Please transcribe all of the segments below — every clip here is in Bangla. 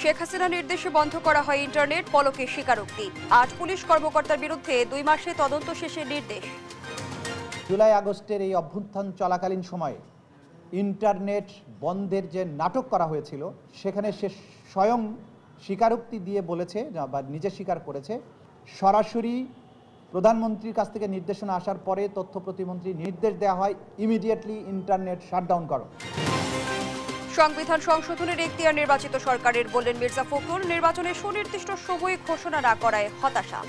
শেখ হাসিনা নির্দেশে বন্ধ করা হয় ইন্টারনেট, পলকে স্বীকারোক্তি। 8 পুলিশ কর্মকর্তার বিরুদ্ধে 2 মাসে তদন্ত শেষের নির্দেশ। জুলাই আগস্টের এই অভ্যুত্থান চলাকালীন সময়ে ইন্টারনেট বন্ধের যে নাটক করা হয়েছিল সেখানে সে স্বয়ং স্বীকারোক্তি দিয়ে বলেছে বা নিজে স্বীকার করেছে, সরাসরি প্রধানমন্ত্রীর কাছ থেকে নির্দেশনা আসার পরে তথ্য প্রতিমন্ত্রী নির্দেশ দেওয়া হয় ইমিডিয়েটলি ইন্টারনেট শাটডাউন করো। সংবিধান সংশোধনের এখতিয়ার নির্বাচিত সরকারের, বললেন মির্জা ফখরুল। নির্বাচনের সুনির্দিষ্ট সময় ঘোষণা না করায় হতাশা।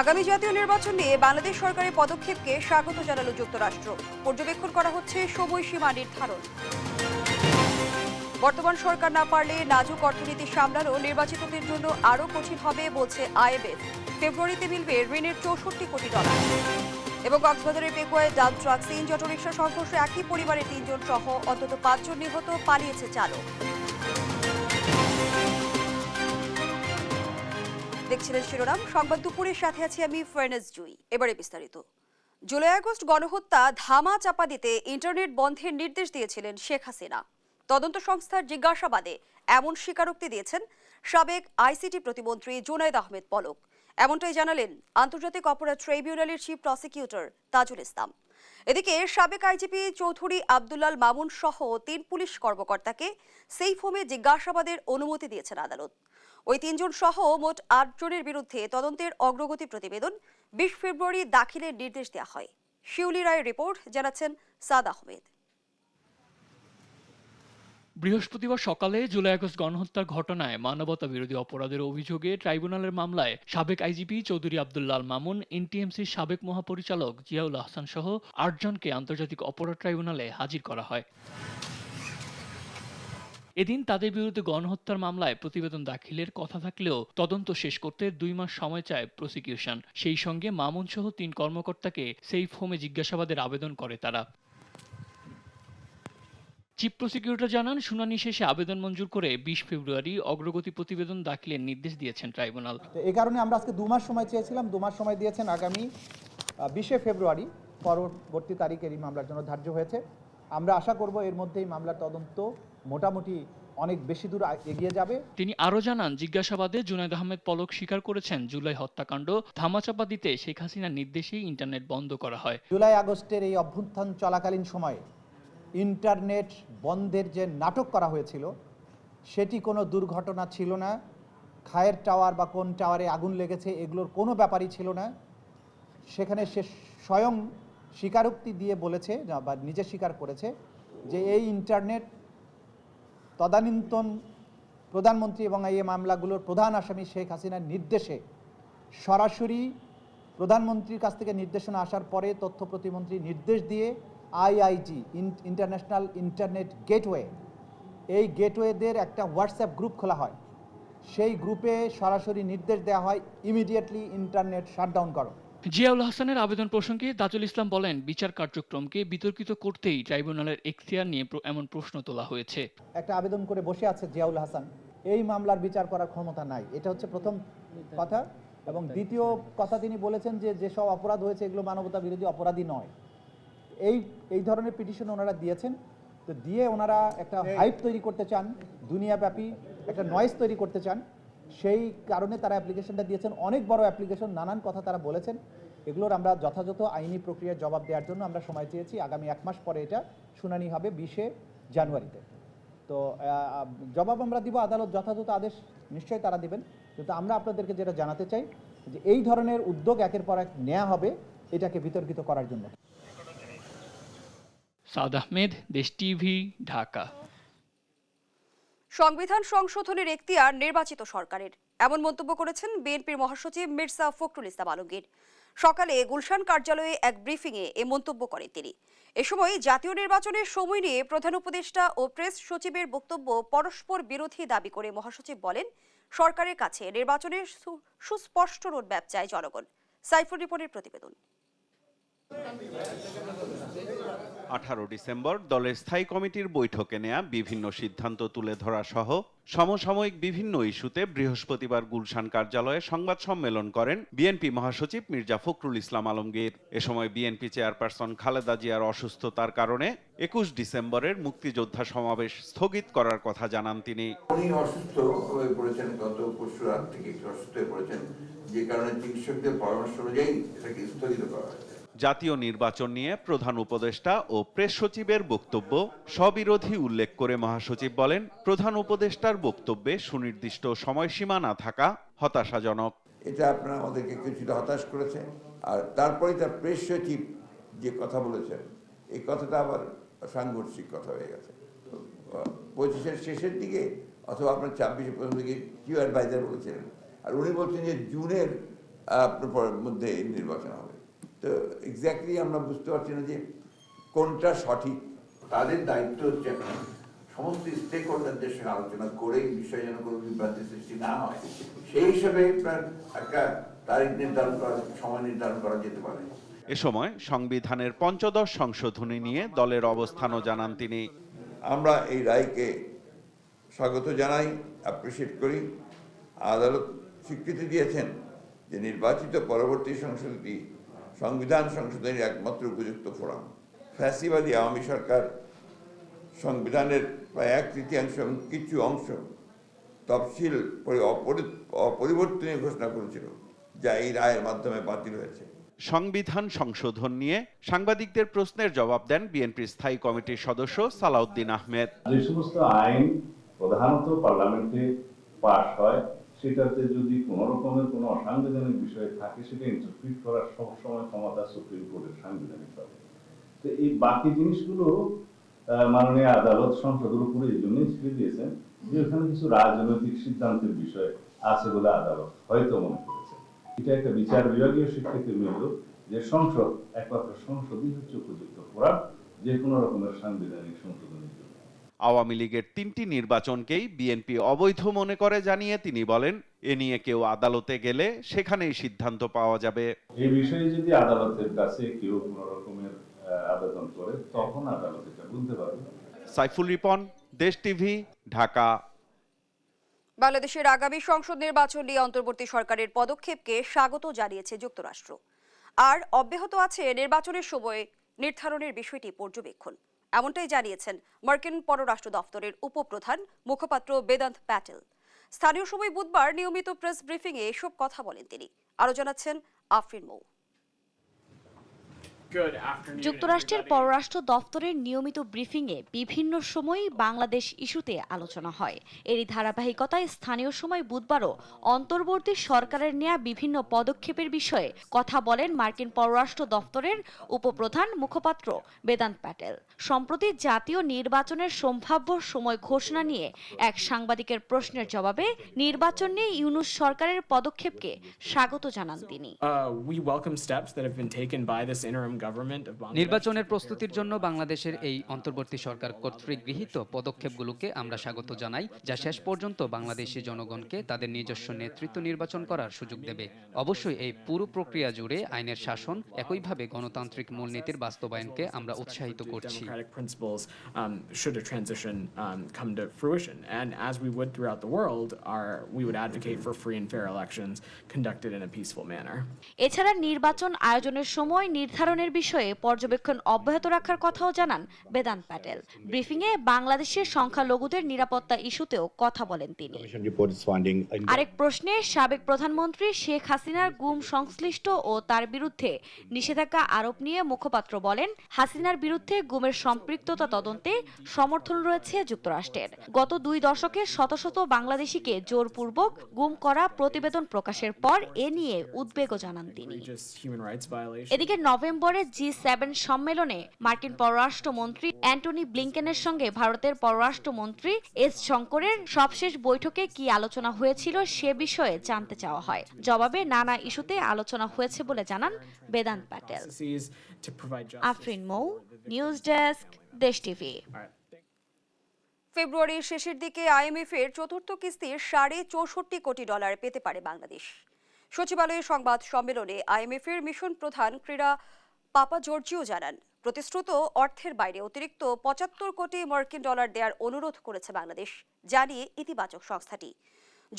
আগামী জাতীয় নির্বাচন নিয়ে বাংলাদেশ সরকারের পদক্ষেপকে স্বাগত জানালো যুক্তরাষ্ট্র। পর্যবেক্ষণ করা হচ্ছে সময়সীমা নির্ধারণ। বর্তমান সরকার না পারলে নাজুক অর্থনীতি সামলানো নির্বাচিতদের জন্য আরও কঠিন হবে, বলছে আইএমএফ। ফেব্রুয়ারিতে মিলবে ঋণের 64 কোটি ডলার। এবং কক্সবাজারের পেকুয়ায় ডাম্প ট্রাক সিএনজি অটোরিকশা সংঘর্ষে একই পরিবারের 3 জন সহ অন্তত 5 জন নিহত, পালিয়েছে চালক। দেখছিলেন শিরোনাম সংবাদ দুপুরের সাথে আছি আমি ফারনাজ জুই। এবারে বিস্তারিত। জুলাই আগস্ট গণহত্যা ধামা চাপা দিতে ইন্টারনেট বন্ধের নির্দেশ দিয়েছিলেন শেখ হাসিনা। তদন্ত সংস্থার জিজ্ঞাসাবাদে এমন স্বীকারোক্তি দিয়েছেন সাবেক আইসিটি প্রতিমন্ত্রী জুনায়েদ আহমেদ পলক। এমনটাই জানালেন আন্তর্জাতিক অপরাধ ট্রাইব্যুনালের চিফ প্রসিকিউটর তাজুল ইসলাম। এদিকে সাবেক আইজিপি চৌধুরী আব্দুল্লাল মামুন সহ 3 পুলিশ কর্মকর্তাকে সেফ হোমে জিজ্ঞাসাবাদের অনুমতি দিয়েছেন আদালত। ওই 3 জন সহ মোট 8 জনের বিরুদ্ধে তদন্তের অগ্রগতি প্রতিবেদন 20 ফেব্রুয়ারি দাখিলের নির্দেশ দেওয়া হয়। শিউলি রায়ের রিপোর্ট, জানাচ্ছেন সাদ আহমেদ। বৃহস্পতিবার সকালে জুলাই আগস্ট গণহত্যার ঘটনায় মানবতা বিরোধী অপরাধের অভিযোগে ট্রাইব্যুনালের মামলায় সাবেক আইজিপি চৌধুরী আব্দুল্লাল মামুন, এনটিএমসির সাবেক মহাপরিচালক জিয়াউল আহসান সহ 8 জনকে আন্তর্জাতিক অপরাধ ট্রাইব্যুনালে হাজির করা হয়। এদিন তাদের বিরুদ্ধে গণহত্যার মামলায় প্রতিবেদন দাখিলের কথা থাকলেও তদন্ত শেষ করতে 2 মাস সময় চায় প্রসিকিউশন। সেই সঙ্গে মামুন সহ 3 কর্মকর্তাকে সেফ হোমে জিজ্ঞাসাবাদের আবেদন করে তারা। চিফ প্রসিকিউটর জানান, শুনানি শেষে আবেদন মঞ্জুর করে 20 ফেব্রুয়ারি অগ্রগতি প্রতিবেদন দাখিলের নির্দেশ দিয়েছেন ট্রাইব্যুনাল। এই কারণে আমরা আজকে 2 মাস সময় চেয়েছিলাম, 2 মাস সময় দিয়েছেন। আগামী 20 ফেব্রুয়ারি পরবর্তী তারিখের এই মামলার জন্য ধার্য হয়েছে। আমরা আশা করব এর মধ্যেই মামলার তদন্ত মোটামুটি অনেক বেশি দূর এগিয়ে যাবে। তিনি আরও জানান, জিজ্ঞাসাবাদে জুনায়েদ আহমেদ পলক স্বীকার করেছেন জুলাই হত্যাকাণ্ড ধামাচাপা দিতে শেখ হাসিনার নির্দেশেই ইন্টারনেট বন্ধ করা হয়। জুলাই আগস্টের এই অভ্যুত্থান চলাকালীন সময়ে ইন্টারনেট বন্ধের যে নাটক করা হয়েছিল সেটি কোনো দুর্ঘটনা ছিল না। খায়ের টাওয়ার বা কোন টাওয়ারে আগুন লেগেছে এগুলোর কোনো ব্যাপারই ছিল না। সেখানে সে স্বয়ং স্বীকারোক্তি দিয়ে বলেছে বা নিজে স্বীকার করেছে যে এই ইন্টারনেট তদানীন্তন প্রধানমন্ত্রী এবং এই মামলাগুলোর প্রধান আসামি শেখ হাসিনার নির্দেশে সরাসরি প্রধানমন্ত্রীর কাছ থেকে নির্দেশনা আসার পরে তথ্য প্রতিমন্ত্রী নির্দেশ দিয়ে আইআইজি ইন্টারন্যাশনাল ইন্টারনেট গেটওয়ে, এই গেটওয়েদের একটা হোয়াটসঅ্যাপ গ্রুপ খোলা হয়। সেই গ্রুপে সরাসরি নির্দেশ দেওয়া হয় ইমিডিয়েটলি ইন্টারনেট শাটডাউন করো। জিয়াউল হাসানের আবেদন প্রসঙ্গে তাজুল ইসলাম বলেন, বিচার কার্যক্রমকে বিতর্কিত করতেই ট্রাইব্যুনালের এখতিয়ার নিয়ে এমন প্রশ্ন তোলা হয়েছে। একটা আবেদন করে বসে আছে জিয়াউল হাসান, এই মামলার বিচার করার ক্ষমতা নাই। এটা হচ্ছে প্রথম কথা। এবং দ্বিতীয় কথা, তিনি বলেছেন যে যেসব অপরাধ হয়েছে এগুলো মানবতা বিরোধী অপরাধী নয়। এই ধরনের পিটিশন ওনারা দিয়েছেন। তো দিয়ে ওনারা একটা হাইপ তৈরি করতে চান, দুনিয়াব্যাপী একটা নয়েজ তৈরি করতে চান। সেই কারণে তারা অ্যাপ্লিকেশনটা দিয়েছেন। অনেক বড় অ্যাপ্লিকেশন, নানান কথা তারা বলেছেন। এগুলোর আমরা যথাযথ আইনি প্রক্রিয়ার জবাব দেওয়ার জন্য আমরা সময় চেয়েছি। আগামী 1 মাস পরে এটা শুনানি হবে 20 জানুয়ারিতে। তো জবাব আমরা দিব, আদালত যথাযথ আদেশ নিশ্চয়ই তারা দিবেন। কিন্তু আমরা আপনাদেরকে যেটা জানাতে চাই যে এই ধরনের উদ্যোগ একের পর এক নেওয়া হবে এটাকে বিতর্কিত করার জন্য। সাদ আহমেদ, দেশ টিভি, ঢাকা। সংবিধান সংশোধনের এখতিয়ার নির্বাচিত সরকারের, এমন মন্তব্য করেছেন বিএনপির মহাসচিব মির্জা ফখরুল ইসলাম আলমগীর। সকালে গুলশান কার্যালয়ে এক ব্রিফিংয়ে এ মন্তব্য করেন তিনি। এ সময় জাতীয় নির্বাচনের সময় নিয়ে প্রধান উপদেষ্টা ও প্রেস সচিবের বক্তব্য পরস্পর বিরোধী দাবি করে মহাসচিব বলেন, সরকারের কাছে নির্বাচনের সুস্পষ্ট রোডম্যাপ চায় জনগণ। সাইফুর রিপনের প্রতিবেদন। 18 ডিসেম্বর দলের স্থায়ী কমিটির বৈঠকে নেয়া বিভিন্ন সিদ্ধান্ত তুলে ধরা সহ সমসাময়িক বিভিন্ন ইস্যুতে বৃহস্পতিবার গুলশান কার্যালয়ে সংবাদ সম্মেলন করেন বিএনপি মহাসচিব মির্জা ফখরুল ইসলাম আলমগীর। এ সময় বিএনপি চেয়ারপারসন খালেদা জিয়ার অসুস্থতার কারণে ২১ ডিসেম্বরের মুক্তিযোদ্ধা সমাবেশ স্থগিত করার কথা জানান তিনি। উনি অসুস্থ হয়ে পড়েছেন, গত পরশু রাত থেকে একটু অসুস্থ হয়ে পড়েছেন, যে কারণে চিকিৎসকদের পরামর্শ অনুযায়ী এটাকে স্থগিত করা হয়েছে। জাতীয় নির্বাচন নিয়ে প্রধান উপদেষ্টা ও প্রেস সচিবের বক্তব্য স্ববিরোধী উল্লেখ করে মহাসচিব বলেন, প্রধান উপদেষ্টার বক্তব্যে সুনির্দিষ্ট সময়সীমা না থাকা হতাশাজনক। এটা আপনারা আমাদেরকে কিছুটা হতাশ করেছে। আর তারপরে তার প্রেস সচিব যে কথা বলেছেন, এই কথাটা আবার সাংঘর্ষিক কথা হয়ে গেছে। 25-এর শেষের দিকে অথবা আপনার 26-এর প্রথম দিকে কিউ অ্যাডভাইজার বলেছিলেন, আর উনি বলছেন যে জুনের মধ্যে নির্বাচন হবে। তো এক্স্যাক্টলি আমরা বুঝতে পারছি না যে কোনটা সঠিক। তাদের দায়িত্ব হচ্ছে সমস্ত স্টেক হোল্ডারদের সঙ্গে আলোচনা করে বিষয় যেন কোনো বিভ্রান্তি সৃষ্টি না হয়, সেই হিসাবে একটা তারিখ নির্ধারণ করা, সময় নির্ধারণ করা যেতে পারে। এ সময় সংবিধানের ৫৫ সংশোধনী নিয়ে দলের অবস্থানও জানান তিনি। আমরা এই রায়কে স্বাগত জানাই, অ্যাপ্রিসিয়েট করি। আদালত স্বীকৃতি দিয়েছেন যে নির্বাচিত পরবর্তী সংসদটি সংবিধান সংশোধনের একমাত্র উপযুক্ত ফোরাম। ফ্যাসিবাদী আওয়ামী সরকার সংবিধানের প্রায় 1/3 এবং কিছু অংশ তফসিল অপরিবর্তনীয় ঘোষণা করেছিল, যা এই রায়ের মাধ্যমে বাতিল হয়েছে। সংবিধান সংশোধন নিয়ে সাংবাদিকদের প্রশ্নের জবাব দেন বিএনপির স্থায়ী কমিটির সদস্য সালাউদ্দিন আহমেদ। যে সমস্ত আইন প্রধানত পার্লামেন্টে পাস হয়, সেটাতে যদি কোনো রকমের কোনো অসাংবিধানিক বিষয় থাকে, সেটা ইন্টারপ্রিট করার সবসময় ক্ষমতা সুপ্রিম কোর্টের সাংবিধানিক হবে। তো এই বাকি জিনিসগুলো মাননীয় আদালত সংসদের উপরে এই জন্যই ছেড়ে দিয়েছেন যে ওখানে কিছু রাজনৈতিক সিদ্ধান্তের বিষয় আছে বলে আদালত হয়তো মনে করেছে। এটা একটা বিচার বিভাগীয় স্বীকৃতি মিলল যে সংসদ, একমাত্র সংসদই হচ্ছে উপযুক্ত ফোরাম যে কোনো রকমের সাংবিধানিক সংশোধনের জন্য। আওয়ামী লীগের 3টি নির্বাচনকেই বিএনপি অবৈধ মনে করে জানিয়ে তিনি বলেন, এ নিয়ে কেউ আদালতে গেলে সেখানেই সিদ্ধান্ত পাওয়া যাবে। এই বিষয়ে যদি আদালতের কাছে কেউ কোনো রকমের আবেদন করে, তখন আদালত এটা বুঝতে পারবে। সাইফুল রিপন, দেশ টিভি, ঢাকা। বাংলাদেশের আগামী সংসদ নির্বাচন নিয়ে অন্তর্বর্তী সরকারের পদক্ষেপকে স্বাগত জানিয়েছে যুক্তরাষ্ট্র। আর অব্যাহত আছে নির্বাচনের সময় নির্ধারণের বিষয়টি পর্যবেক্ষণ। এমনটাই জানিয়েছেন মার্কিন পররাষ্ট্র দফতরের উপপ্রধান মুখপাত্র বেদান্ত প্যাটেল। স্থানীয় সময় বুধবার নিয়মিত প্রেস ব্রিফিংয়ে এসব কথা বলেন তিনি। আরও জানাচ্ছেন আফরিন মৌ। যুক্তরাষ্ট্রের পররাষ্ট্র দফতরের নিয়মিত ব্রিফিংয়ে বিভিন্ন সময় বাংলাদেশ ইস্যুতে আলোচনা হয়। এরই ধারাবাহিকতায় স্থানীয় সময় বুধবারও অন্তর্বর্তী সরকারের নেয়া বিভিন্ন পদক্ষেপের বিষয়ে কথা বলেন মার্কিন পররাষ্ট্র দফতরের উপপ্রধান মুখপাত্র বেদান্ত প্যাটেল। সম্প্রতি জাতীয় নির্বাচনের সম্ভাব্য সময় ঘোষণা নিয়ে এক সাংবাদিকের প্রশ্নের জবাবে নির্বাচন নিয়ে ইউনূস সরকারের পদক্ষেপকে স্বাগত জানান তিনি। নির্বাচনের প্রস্তুতির জন্য বাংলাদেশের এই অন্তর্বর্তী সরকার কর্তৃক গৃহীত পদক্ষেপগুলোকে আমরা স্বাগত জানাই, যা শেষ পর্যন্ত বাংলাদেশি জনগণকে তাদের নিজস্ব নেতৃত্ব নির্বাচন করার সুযোগ দেবে। অবশ্যই এই পুরো প্রক্রিয়া জুড়ে আইনের শাসন, একইভাবে গণতান্ত্রিক মূলনীতির বাস্তবায়নকে আমরা উৎসাহিত করছি। এছাড়া নির্বাচন আয়োজনের সময় নির্ধারণের বিষয়ে পর্যবেক্ষণ অব্যাহত রাখার কথাও জানান বেদান্ত প্যাটেল। ব্রিফিংয়ে বাংলাদেশের সংখ্যালঘুদের নিরাপত্তা ইস্যুতেও কথা বলেন তিনি। আরেক প্রশ্নে সাবেক প্রধানমন্ত্রী শেখ হাসিনার গুম সংশ্লিষ্ট ও তার বিরুদ্ধে নিষেধাজ্ঞা আরোপ নিয়ে মুখপাত্র বলেন, হাসিনার বিরুদ্ধে গুমের সম্পৃক্ততা তদন্তে সমর্থন রয়েছে যুক্তরাষ্ট্রের। গত 2 দশকে শত শত বাংলাদেশিকে জোরপূর্বক গুম করা প্রতিবেদন প্রকাশের পর এ নিয়ে উদ্বেগও জানান তিনি। এদিকে নভেম্বরে G7 সম্মেলনে মার্কিন পররাষ্ট্রমন্ত্রী অ্যান্টনি ব্লিংকেনের সঙ্গে ভারতের পররাষ্ট্রমন্ত্রী এস শঙ্করের সবশেষ বৈঠকে কি আলোচনা হয়েছিল সে বিষয়ে জানতে চাওয়া হয়। জবাবে নানা ইস্যুতে আলোচনা হয়েছে বলে জানান বেদান্ত প্যাটেল। আফরিন মৌ, নিউজ ডেস্ক, দেশ টিভি। ফেব্রুয়ারির শেষের দিকে আইএমএফ-এর চতুর্থ কিস্তির $64 কোটি পেতে পারে বাংলাদেশ। সচিবালয়ে সংবাদ সম্মেলনে আইএমএফ-এর মিশন প্রধান ক্রীড়া পাপা জর্জিও জানান, প্রতিশ্রুত অর্থের বাইরে অতিরিক্ত ৭৫ কোটি মার্কিন ডলার দেওয়ার অনুরোধ করেছে বাংলাদেশ, জানিয়ে ইতিবাচক সংস্থাটি।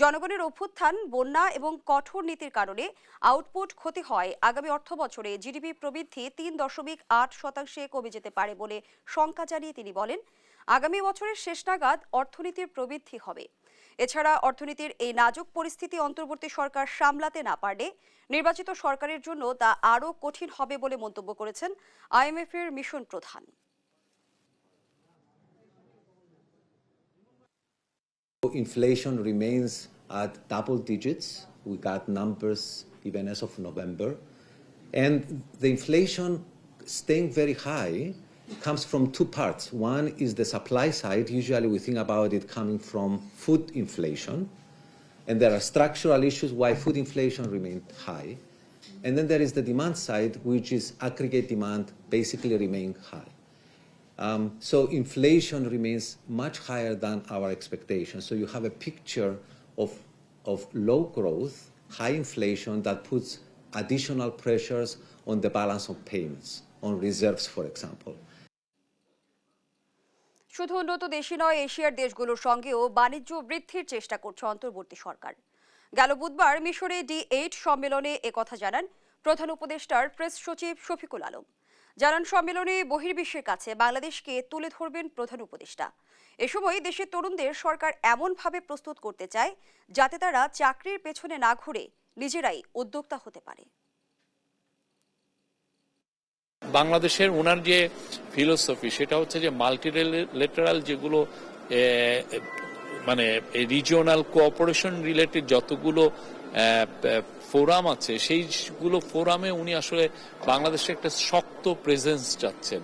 জনগণের অভ্যুত্থান, বন্যা এবং কঠোর নীতির কারণে আউটপুট ক্ষতি হয় আগামী অর্থ বছরে জিডিপি প্রবৃদ্ধি ৩.৮% কমে যেতে পারে বলে শঙ্কা জানিয়ে তিনি বলেন, আগামী বছরের শেষ নাগাদ অর্থনীতির প্রবৃদ্ধি হবে। এছাড়া অর্থনীতির এই নাজুক পরিস্থিতি অন্তর্বর্তী সরকার সামলাতে না পারলে নির্বাচিত সরকারের জন্য তা আরও কঠিন হবে বলে মন্তব্য করেছেন আইএমএফ এর মিশন প্রধান। Inflation remains at double digits. We got numbers even as of November. And the inflation staying very high comes from two parts. One is the supply side. Usually we think about it coming from food inflation. And there are structural issues why food inflation remained high. And then there is the demand side, which is aggregate demand basically remaining high. So inflation remains much higher than our expectations. So you have a picture of low growth, high inflation that puts additional pressures on the balance of payments, on reserves, for example. শুধু উন্নত দেশই নয়, এশিয়ার দেশগুলোর সঙ্গেও বাণিজ্য বৃদ্ধির চেষ্টা করছে অন্তর্বর্তী সরকার। গেল বুধবার মিশরে D8 সম্মেলনে একথা জানান প্রধান উপদেষ্টার প্রেস সচিব শফিকুল আলম। জানান, সম্মেলনে বহির্বিশ্বের কাছে বাংলাদেশকে তুলে ধরবেন প্রধান উপদেষ্টা। এ সময় দেশের তরুণদের সরকার এমনভাবে প্রস্তুত করতে চায় যাতে তারা চাকরির পেছনে না ঘুরে নিজেরাই উদ্যোক্তা হতে পারে। বাংলাদেশের ওনার যে ফিলোসফি সেটা হচ্ছে যে মাল্টিলেটারাল যেগুলো মানে রিজিওনাল কোঅপারেশন রিলেটেড যতগুলো ফোরাম আছে সেইগুলো ফোরামে উনি আসলে বাংলাদেশে একটা শক্ত প্রেজেন্স চাচ্ছেন।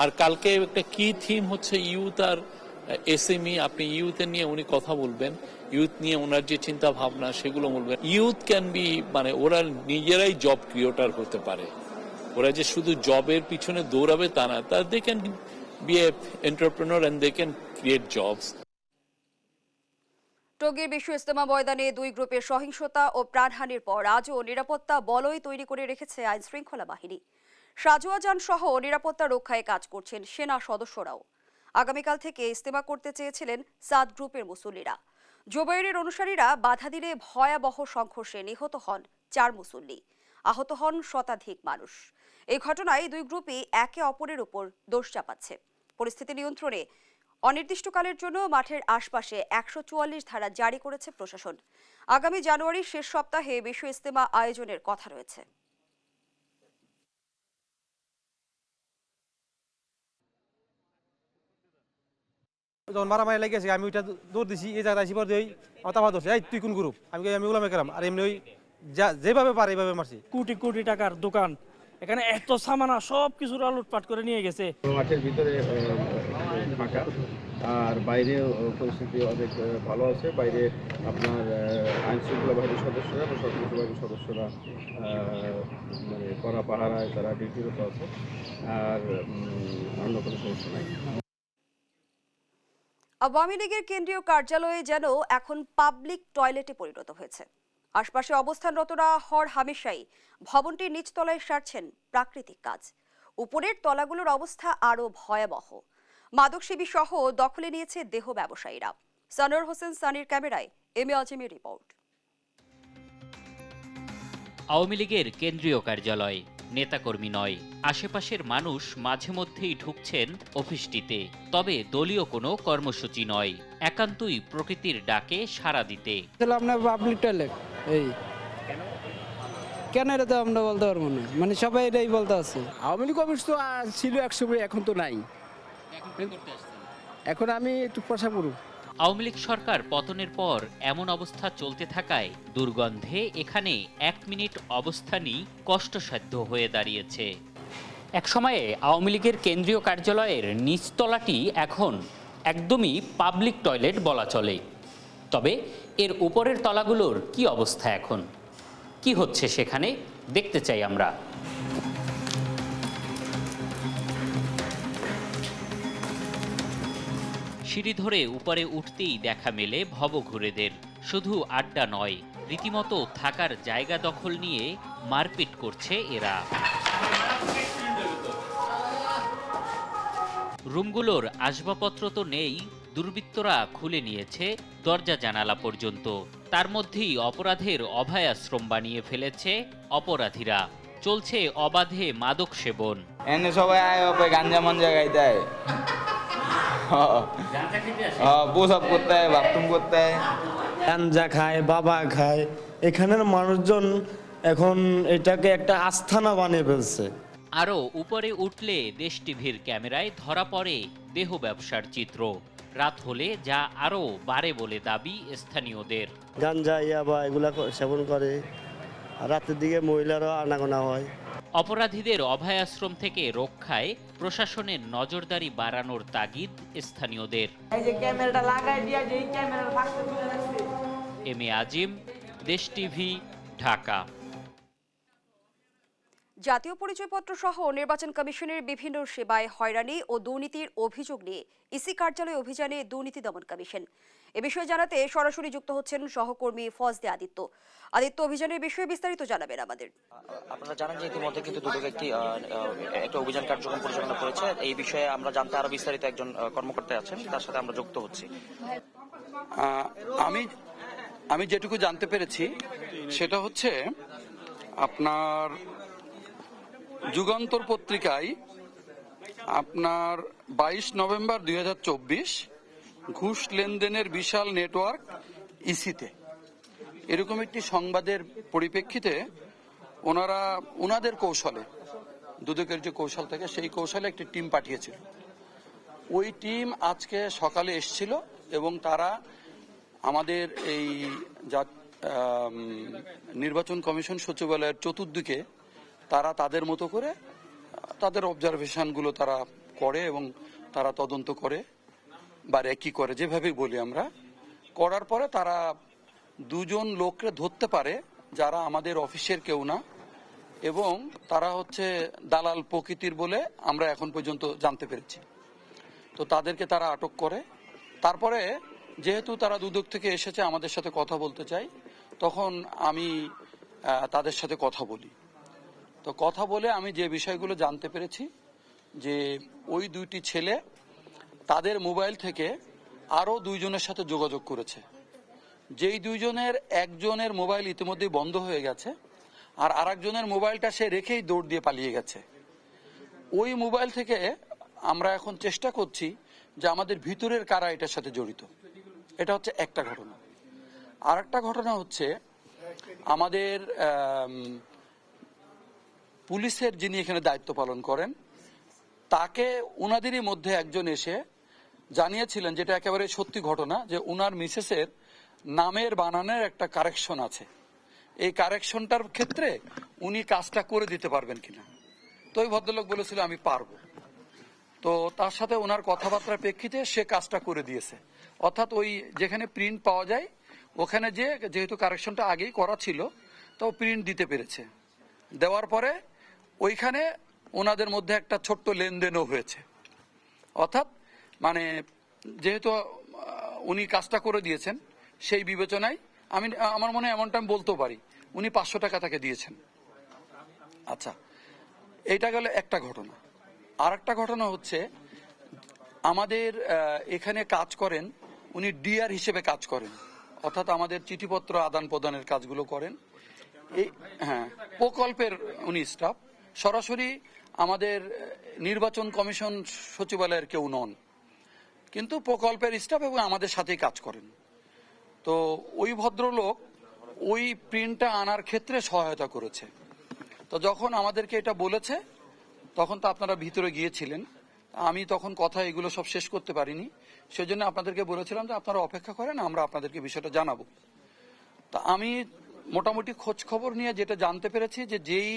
আর কালকে একটা কি থিম হচ্ছে ইউথ আর এসএমই। আপনি ইউথের নিয়ে উনি কথা বলবেন, ইউথ নিয়ে ওনার যে চিন্তা ভাবনা সেগুলো বলবেন। ইউথ ক্যান বি মানে ওরা নিজেরাই জব ক্রিয়েটর হতে পারে, ওরা যে শুধু জবের পিছনে দৌড়াবে তা না, they can be a entrepreneur and they can create jobs. টঙ্গীর বিশ্ব ইজতেমা ময়দানে দুই গ্রুপের সহিংসতা ও প্রাণহানির পর আজও নিরাপত্তা বলয় তৈরি করে রেখেছে আইন শৃঙ্খলা বাহিনী। সাজোয়া যান সহ নিরাপত্তা রক্ষায় কাজ করছেন সেনা সদস্যরাও। আগামীকাল থেকে ইজতেমা করতে চেয়েছিলেন সাদ গ্রুপের মুসল্লিরা। জুবাইরের অনুসারীরা বাধা দিলে ভয়াবহ সংঘর্ষে নিহত হন 4 মুসল্লি, আহত হন শতাধিক মানুষ। এই ঘটনায় দুই গ্রুপই একে অপরের উপর দোষ চাপাচ্ছে। পরিস্থিতি নিয়ন্ত্রণে অনির্দিষ্টকালের জন্য মাঠের আশপাশে 144 ধারা জারি করেছে প্রশাসন। আগামী জানুয়ারির শেষ সপ্তাহে বিশ্ব ইজতেমা আয়োজনের কথা রয়েছে। যখন মারামারি লেগেছে আমি ওইটা দৌড় দিছি, এই জায়গায় আসিবার দিই আমার তাফা ধরছে, এই তুই কোন গ্রুপ? আমি ওলামে কেরাম। আর এমনি ওই যেভাবে পারে এইভাবে মারছি। কোটি কোটি টাকার দোকান, এখানে এত সামানা সব কিছুর লুটপাট করে নিয়ে গেছে। মাঠের ভিতরে ফাঁকা, আর বাইরে পরিস্থিতি অনেক ভালো আছে। বাইরে আপনার আইন শৃঙ্খলা বাহিনীর সদস্যরা বা সশস্ত্র বাহিনীর সদস্যরা মানে কড়া পাহারায় তারা ডিউটিরত আছে, আর অন্য কোনো সমস্যা নাই। আওয়ামী লীগের কেন্দ্রীয় কার্যালয়ে যেন এখন পাবলিক টয়লেটে পরিণত হয়েছে। আশপাশে অবস্থানরতরা হর হামেশাই ভবনটির নিচতলায় সারছেন প্রাকৃতিক কাজ। উপরের তলাগুলোর অবস্থা আরও ভয়াবহ। মাদকসেবী সহ দখলে নিয়েছে দেহ ব্যবসায়ীরা। সানোয়ার হোসেন সানির ক্যামেরায় এম এ আজিমের রিপোর্ট। আওয়ামী লীগের কেন্দ্রীয় কার্যালয়, নেতাকর্মী নয়, আশেপাশের মানুষ মাঝে মধ্যেই ঢুকছেন অফিসটিতে। তবে দলীয় কোনো কর্মসূচি নয়, একান্তই প্রকৃতির ডাকে সাড়া দিতে। আপনার পাবলিক টয়লেট এই কেন এটা তো আমরা বলতে পারবো না, মানে সবাই এটাই বলতে আছে। আওয়ামী লীগ অফিস তো ছিল একসময়, এখন তো নাই। এখন আমি একটু প্রশাসন করব। আওয়ামী লীগ সরকার পতনের পর এমন অবস্থা চলতে থাকায় দুর্গন্ধে এখানে 1 মিনিট অবস্থানই কষ্টসাধ্য হয়ে দাঁড়িয়েছে। একসময়ে আওয়ামী লীগের কেন্দ্রীয় কার্যালয়ের নিচতলাটি এখন একদমই পাবলিক টয়লেট বলা চলে। তবে এর উপরের তলাগুলোর কি অবস্থা এখন, কি হচ্ছে সেখানে দেখতে চাই আমরা। সিঁড়ি ধরে উপরে উঠতেই দেখা মেলে ভবঘুরেদের। শুধু আড্ডা নয়, রীতিমতো থাকার জায়গা দখল নিয়ে মারপিট করছে এরা। রুমগুলোর আসবাবপত্র তো নেই, দুর্বৃত্তরা খুলে নিয়েছে দরজা জানালা পর্যন্ত। তার মধ্যেই অপরাধের অভয় আশ্রম বানিয়ে ফেলেছে অপরাধীরা। চলছে অবাধে মাদক সেবন। এনে সবাই আয় গাঞ্জা মাঞ্জা গাইতে হয়, প্রসাব করতে হয়, বাথরুম করতে হয়, গাঞ্জা খায়, বাবা খায়। এখানের মানুষজন এখন এটাকে একটা আস্থানা বানিয়ে ফেলছে। আরও উপরে উঠলে দেশ টিভির ক্যামেরায় ধরা পড়ে দেহ ব্যবসার চিত্র। রাত হলে যা আরও বাড়ে বলে দাবি স্থানীয়দের। গাঞ্জা ইয়াবা এগুলা সেবন করে, আর রাতের দিকে মহিলারাও আনাগোনা হয়। অপরাধীদের অভয় আশ্রম থেকে রক্ষায় প্রশাসনের নজরদারি বাড়ানোর তাগিদ স্থানীয়দের। এম এ আজিম, দেশ টিভি, ঢাকা। জাতীয় পরিচয়পত্র সহ নির্বাচন কমিশনের বিভিন্ন সেবায় হয়রানি ও দুর্নীতির অভিযোগ নিয়ে ইসি কার্যালয় অভিযানে দুর্নীতি দমন কমিশন। এ বিষয়ে জানাতে সরাসরি যুক্ত হচ্ছেন সহকর্মী ফজদে আদিত্য। অভিযানের বিষয়ে বিস্তারিত জানাবেন আমাদের। আপনারা জানেন যে ইতিমধ্যে কিন্তু দুদক একটা অভিযান কার্যক্রম পরিচালনা করেছে। এই বিষয়ে আমরা জানতে আরো বিস্তারিত একজন কর্মকর্তা আছেন, তার সাথে আমরা যুক্ত হচ্ছি। আমি যেটুকু জানতে পেরেছি সেটা হচ্ছে আপনার যুগান্তর পত্রিকায় আপনার 22 নভেম্বর 2024 ঘুষ লেনদেনের বিশাল নেটওয়ার্ক ইসিতে, এরকম একটি সংবাদের পরিপ্রেক্ষিতে ওনাদের কৌশলে, দুদকের যে কৌশল থাকে সেই কৌশলে একটি টিম পাঠিয়েছিল। ওই টিম আজকে সকালে এসেছিল এবং তারা আমাদের এই নির্বাচন কমিশন সচিবালয়ের চতুর্দিকে তারা তাদের মতো করে তাদের অবজারভেশনগুলো তারা করে এবং তারা তদন্ত করে বা রেকি করে, যেভাবেই বলি আমরা। করার পরে তারা দুজন লোককে ধরতে পারে যারা আমাদের অফিসের কেউ না এবং তারা হচ্ছে দালাল প্রকৃতির বলে আমরা এখন পর্যন্ত জানতে পেরেছি। তো তাদেরকে তারা আটক করে। তারপরে যেহেতু তারা দুদক থেকে এসেছে আমাদের সাথে কথা বলতে চাই, তখন আমি তাদের সাথে কথা বলি। তো কথা বলে আমি যে বিষয়গুলো জানতে পেরেছি যে ওই দুইটি ছেলে তাদের মোবাইল থেকে আরও দুইজনের সাথে যোগাযোগ করেছে। যেই দুইজনের একজনের মোবাইল ইতিমধ্যেই বন্ধ হয়ে গেছে, আর আরেকজনের মোবাইলটা সে রেখেই দৌড় দিয়ে পালিয়ে গেছে। ওই মোবাইল থেকে আমরা এখন চেষ্টা করছি যে আমাদের ভিতরের কারা এটার সাথে জড়িত। এটা হচ্ছে একটা ঘটনা। আর একটা ঘটনা হচ্ছে আমাদের পুলিশের যিনি এখানে দায়িত্ব পালন করেন তাকে ওনাদেরই মধ্যে একজন এসে জানিয়েছিলেন, যেটা একেবারে সত্যি ঘটনা, যে ওনার মিসেসের নামের বানানের একটা কারেকশন আছে, এই কারেকশনটার ক্ষেত্রে উনি কাজটা করে দিতে পারবেন কিনা। তো ওই ভদ্রলোক বলেছিল আমি পারবো। তো তার সাথে ওনার কথাবার্তার প্রেক্ষিতে সে কাজটা করে দিয়েছে। অর্থাৎ ওই যেখানে প্রিন্ট পাওয়া যায় ওখানে যেহেতু কারেকশনটা আগেই করা ছিল তো প্রিন্ট দিতে পেরেছে। দেওয়ার পরে ওইখানে ওনাদের মধ্যে একটা ছোট্ট লেনদেনও হয়েছে। অর্থাৎ মানে যেহেতু উনি কাজটা করে দিয়েছেন সেই বিবেচনায় আমার মনে হয় এমনটা আমি বলতেও পারি উনি 500 টাকা তাকে দিয়েছেন। আচ্ছা, এইটা গেল একটা ঘটনা। আর একটা ঘটনা হচ্ছে আমাদের এখানে কাজ করেন উনি ডিআর হিসেবে কাজ করেন, অর্থাৎ আমাদের চিঠিপত্র আদান প্রদানের কাজগুলো করেন। এই প্রকল্পের উনি স্টাফ, সরাসরি আমাদের নির্বাচন কমিশন সচিবালয়ের কেউ নন, কিন্তু প্রকল্পের স্টাফ এবং আমাদের সাথেই কাজ করেন। তো ওই ভদ্রলোক ওই প্রিন্টটা আনার ক্ষেত্রে সহায়তা করেছে। তো যখন আমাদেরকে এটা বলেছে তখন তো আপনারা ভিতরে গিয়েছিলেন, আমি তখন কথা এগুলো সব শেষ করতে পারিনি, সেজন্য আপনাদেরকে বলেছিলাম যে আপনারা অপেক্ষা করেন, আমরা আপনাদেরকে বিষয়টা জানাবো। তা আমি মোটামুটি খোঁজ খবর নিয়ে যেটা জানতে পেরেছি যে যেই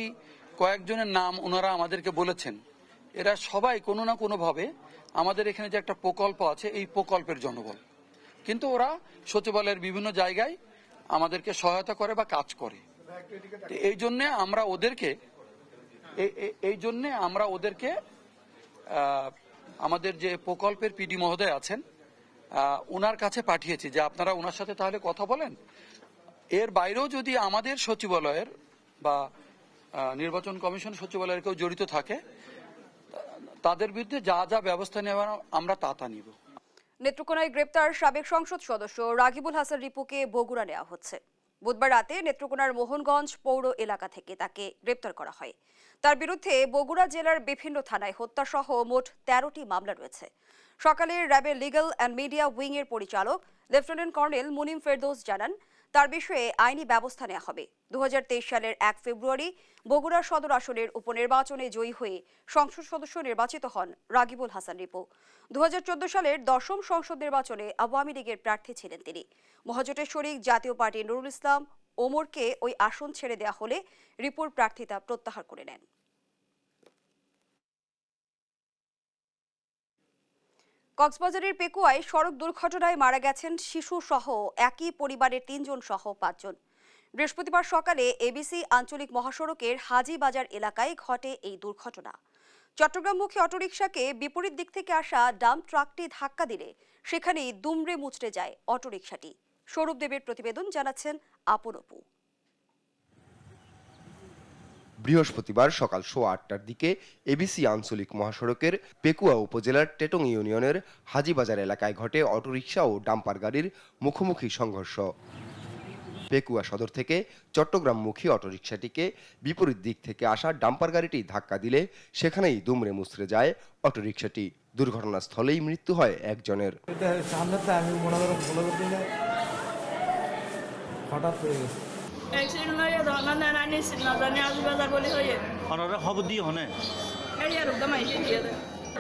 কয়েকজনের নাম ওনারা আমাদেরকে বলেছেন এরা সবাই কোনো না কোনোভাবে আমাদের এখানে যে একটা প্রকল্প আছে এই প্রকল্পের জনবল, কিন্তু ওরা সচিবালয়ের বিভিন্ন জায়গায় আমাদেরকে সহায়তা করে বা কাজ করে। এই জন্যে আমরা ওদেরকে আমাদের যে প্রকল্পের পিডি মহোদয় আছেন ওনার কাছে পাঠিয়েছি যে আপনারা ওনার সাথে তাহলে কথা বলেন। এর বাইরেও যদি আমাদের সচিবালয়ের বা নির্বাচন কমিশন সচিবালয়ের কেউ জড়িত থাকে তাদের বিরুদ্ধে যা যা ব্যবস্থা নেওয়ার আমরা তা নিব। নেত্রকোনায় গ্রেপ্তার সাবেক সংসদ সদস্য রাগিবুল হাসান রিপুকে বগুড়া নেওয়া হচ্ছে। বুধবার রাতে নেত্রকোনার মোহনগঞ্জ পৌর এলাকা থেকে তাকে গ্রেপ্তার করা হয়। তার বিরুদ্ধে বগুড়া জেলার বিভিন্ন থানায় হত্যাসহ মোট 13টি মামলা রয়েছে। সকালে র্যাবের লিগ্যাল অ্যান্ড মিডিয়া উইং এর পরিচালক লেফটেন্যান্ট কর্নেল মুনিম ফেরদৌস জানান, তার বিষয়ে আইনি ব্যবস্থা নেওয়া হবে। 2023 সালের 1 ফেব্রুয়ারি বগুড়া সদর আসনের উপনির্বাচনে জয়ী হয়ে সংসদ সদস্য নির্বাচিত হন রাগিবুল হাসান রিপু। 2014 সালের 10ম সংসদ নির্বাচনে আওয়ামী লীগের প্রার্থী ছিলেন তিনি। মহাজোটের শরিক জাতীয় পার্টি নুরুল ইসলাম ওমরকে ওই আসন ছেড়ে দেওয়া হলে রিপুর প্রার্থিতা প্রত্যাহার করে নেন। কক্সবাজারের পেকুয়ায় সড়ক দুর্ঘটনায় মারা গেছেন শিশু সহ একই পরিবারের 3 জন সহ 5 জন। বৃহস্পতিবার সকালে এবিসি আঞ্চলিক মহাসড়কের হাজীবাজার এলাকায় ঘটে এই দুর্ঘটনা। চট্টগ্রামমুখী অটোরিকশাকে বিপরীত দিক থেকে আসা ডাম্প ট্রাকটি ধাক্কা দিলে সেখানেই দুমড়ে মুচড়ে যায় অটোরিকশাটি। স্বরূপ দেবের প্রতিবেদন, জানাচ্ছেন আপন অপু। বৃহস্পতিবার সকাল 8:15টার দিকে এবিসি আঞ্চলিক মহাসড়কের পেকুয়া উপজেলার টেটং ইউনিয়নের হাজীবাজার এলাকায় ঘটে অটোরিকশা ও ডাম্পার গাড়ির মুখোমুখি সংঘর্ষ। পেকুয়া সদর থেকে চট্টগ্রামমুখী অটোরিকশাটিকে বিপরীত দিক থেকে আসা ডাম্পার গাড়িটি ধাক্কা দিলে সেখানেই দুমড়ে মুচড়ে যায় অটোরিকশাটি। দুর্ঘটনাস্থলেই মৃত্যু হয় একজনের।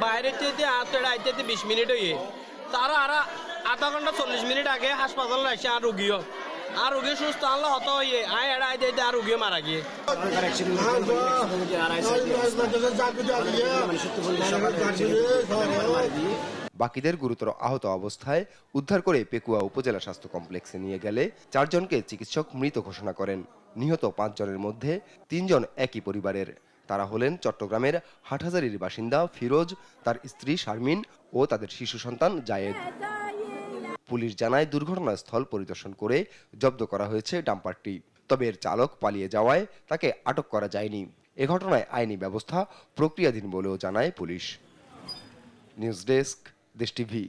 বাইরে 20 মিনিট হয়ে তারা আর আধা ঘন্টা 40 মিনিট আগে হাসপাতাল আসছে আর রোগী সুস্থ আল্লাহ হত হয়ে আয় এড়াই দিয়ে আর রোগী মারা গিয়ে। বাকিদের গুরুতর আহত অবস্থায় উদ্ধার করে পেকুয়া উপজেলা স্বাস্থ্য কমপ্লেক্সে নিয়ে গেলে 4 জনকে চিকিৎসক মৃত ঘোষণা করেন। নিহত 5 জনের মধ্যে 3 জন একই পরিবারের। তারা হলেন চট্টগ্রামের হাটহাজারীর বাসিন্দা ফিরোজ, তার স্ত্রী শারমিন ও তাদের শিশু সন্তান জায়েদ। পুলিশ জানায় দুর্ঘটনাস্থল পরিদর্শন করে জব্দ করা হয়েছে ডাম্পারটি। তবে এর চালক পালিয়ে যাওয়ায় তাকে আটক করা যায়নি। এ ঘটনায় আইনি ব্যবস্থা প্রক্রিয়াধীন বলেও জানায় পুলিশ। নিউজ ডেস্ক, দেশ টিভি।